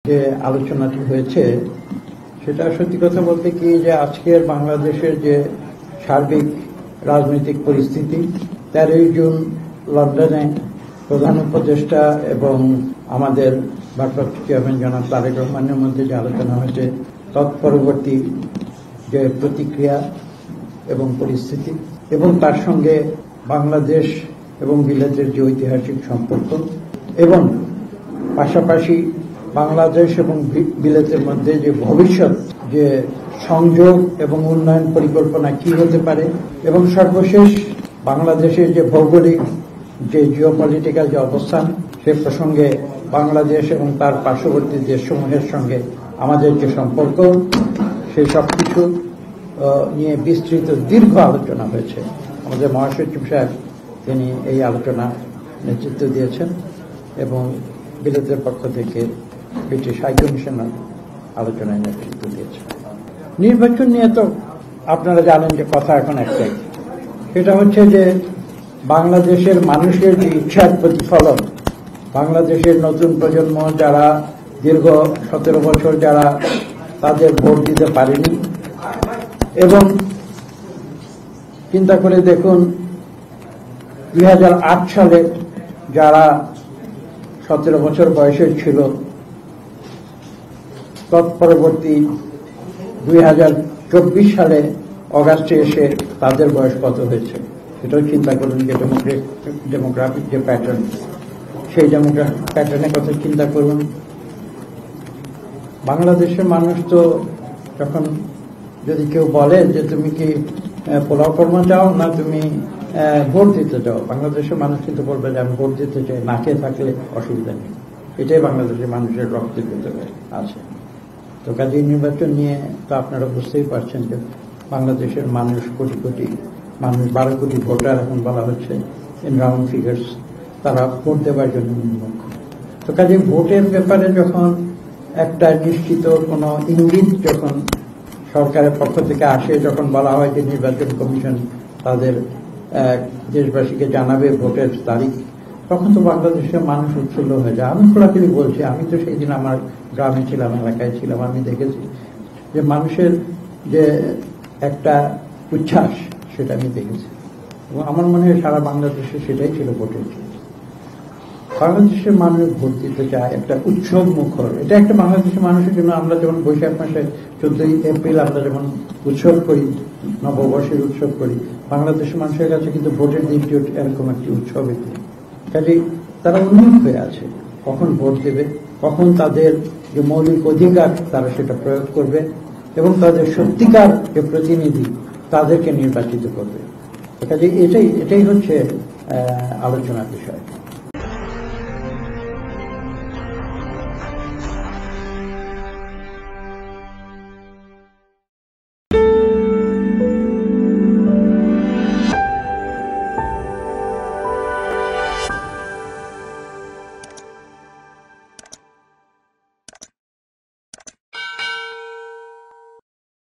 যে আলোচনাটি হয়েছে সেটা সত্যি কথা বলতে কি যে আজকের বাংলাদেশের যে সার্বিক রাজনৈতিক পরিস্থিতি 13ই জুন লন্ডনে প্রধান উপদেষ্টা এবং আমাদের ভারপ্রাপ্ত চেয়ারম্যান জনাব তারেক রহমানের মধ্যে যে আলোচনা হয়েছে তৎপরবর্তী যে প্রতিক্রিয়া এবং পরিস্থিতি এবং তার সঙ্গে বাংলাদেশ এবং বিলেতের যে ঐতিহাসিক সম্পর্ক এবং পাশাপাশি বাংলাদেশ এবং বিলেতের মধ্যে যে ভবিষ্যৎ যে সংযোগ এবং উন্নয়ন পরিকল্পনা কি হতে পারে এবং সর্বশেষ বাংলাদেশের যে ভৌগোলিক যে জিওপলিটিক্যাল যে অবস্থান সে প্রসঙ্গে বাংলাদেশ এবং তার পার্শ্ববর্তী দেশসমূহের সঙ্গে আমাদের যে সম্পর্ক সেই সব কিছু নিয়ে বিস্তৃত দীর্ঘ আলোচনা হয়েছে। আমাদের মহাসচিব সাহেব তিনি এই আলোচনা নেতৃত্ব দিয়েছেন এবং বিলেতের পক্ষ থেকে ব্রিটিশ হাইকমিশনার আলোচনায় নেতৃত্ব দিয়েছেন। নির্বাচন নিয়ে তো আপনারা জানেন যে কথা এখন একটাই, সেটা হচ্ছে যে বাংলাদেশের মানুষের যে ইচ্ছার প্রতিফলন, বাংলাদেশের নতুন প্রজন্ম যারা দীর্ঘ 17 বছর যারা তাদের ভোট দিতে পারেনি এবং চিন্তা করে দেখুন 2008 সালে যারা 17 বছর বয়সের ছিল তৎপরবর্তী 2024 সালে অগাস্টে এসে তাদের বয়স কত হয়েছে সেটাও চিন্তা করুন। যে ডেমোগ্রাফিক যে প্যাটার্ন সেই ডেমোগ্রাফিক প্যাটার্নের কথা চিন্তা করুন। বাংলাদেশের মানুষ তো যখন যদি কেউ বলে যে তুমি কি পোলাও কর্মা চাও না তুমি ভোট দিতে চাও, বাংলাদেশের মানুষ কিন্তু বলবে যে আমি ভোট দিতে চাই, না খেয়ে থাকলে অসুবিধা নেই। এটাই বাংলাদেশের মানুষের রক্তের ভিতরে আছে। তো কাজেই নির্বাচন নিয়ে তো আপনারা বুঝতেই পারছেন যে বাংলাদেশের মানুষ কোটি কোটি মানুষ 12 কোটি ভোটার এখন বলা হচ্ছে ইন রাউন্ড ফিগার্স, তারা ভোট দেওয়ার জন্য উন্মুখ। তো কাজেই ভোটের ব্যাপারে যখন একটা নিশ্চিত কোনো ইঙ্গিত যখন সরকারের পক্ষ থেকে আসে, যখন বলা হয় যে নির্বাচন কমিশন তাদের দেশবাসীকে জানাবে ভোটের তারিখ, তখন তো বাংলাদেশের মানুষ উৎফুল্ল হয়ে যায়। আমি খোলাখুলি বলছি, আমি তো সেই দিন আমার গ্রামে ছিলাম, এলাকায় ছিলাম, আমি দেখেছি যে মানুষের যে একটা উচ্ছ্বাস সেটা আমি দেখেছি এবং আমার মনে হয় সারা বাংলাদেশে সেটাই ছিল ভোটের জন্য। বাংলাদেশের মানুষ ভোট দিতে চায়, একটা উৎসব মুখর। এটা একটা বাংলাদেশের মানুষের জন্য আমরা যেমন বৈশাখ মাসে 14ই এপ্রিল আমরা যেমন উৎসব করি, নববর্ষের উৎসব করি, বাংলাদেশের মানুষের কাছে কিন্তু ভোটের দিনটি এরকম একটি উৎসবের দিন। কাজেই তারা উন্মুখ হয়ে আছে কখন ভোট দেবে, কখন তাদের যে মৌলিক অধিকার তারা সেটা প্রয়োগ করবে এবং তাদের সত্যিকার যে প্রতিনিধি তাদেরকে নির্বাচিত করবে। কাজেই এটাই হচ্ছে আলোচনার বিষয়।